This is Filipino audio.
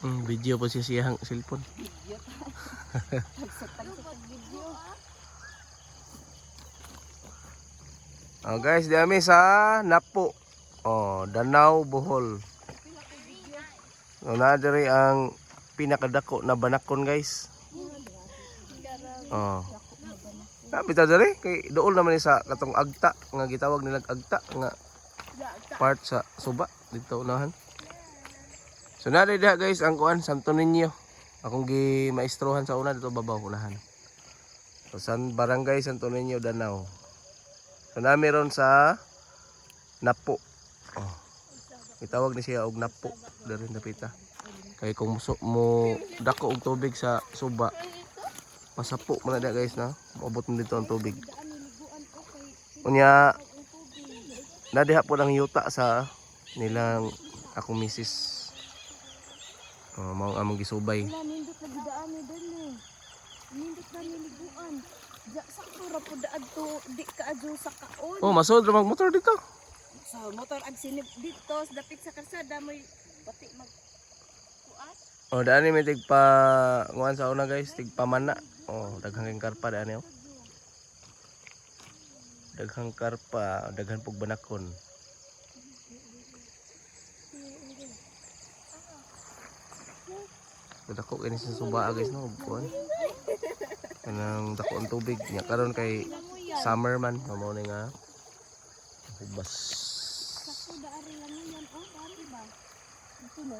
Video po siya siyang cellphone. Video ta. Tagsat video. Oh guys, di kami sa Napo. Oh, Danau, Bohol. So, na diri ang pinakadako na banakon guys. Oh. Sabi ta diri kay dool naman ni sa katong agta nga gitawag nilang agta nga part sa suba dito unahan. So na diha guys ang kuan Santo Niño. Akong gi maestrohan sa una dito babaw unahan. So San Barangay Santo Niño, Danau. So na meron sa Napo. Oh. Itawag ni siya og Napo diri napita. Kay kung mo dako og tubig sa suba, masapo man na guys na. Maabot mo dito ang tubig. Unya nadiha po lang yuta sa nilang akong misis. Oh, mao among gisubay. Nindot na gidaan ni dinhi. Nindot na niliguan. Ja sakto ra pud adto di ka adyo sa kaon. Oh, masod ra mag motor dito. Sa motor ag sinip dito sa dapit sa kalsada may pati mag kuat. Oh, daan ni may tigpa nguan sa una guys, tigpa mana. Oh, daghang kang karpa daan ni. Oh. Daghang karpa, daghan pug banakon. Dako kini sa suba guys no, kuan. Kanang dako ang tubig nya karon kay summer man, mao ni nga hubas. Sakto daari lang yan oh, dari ba? Ito na.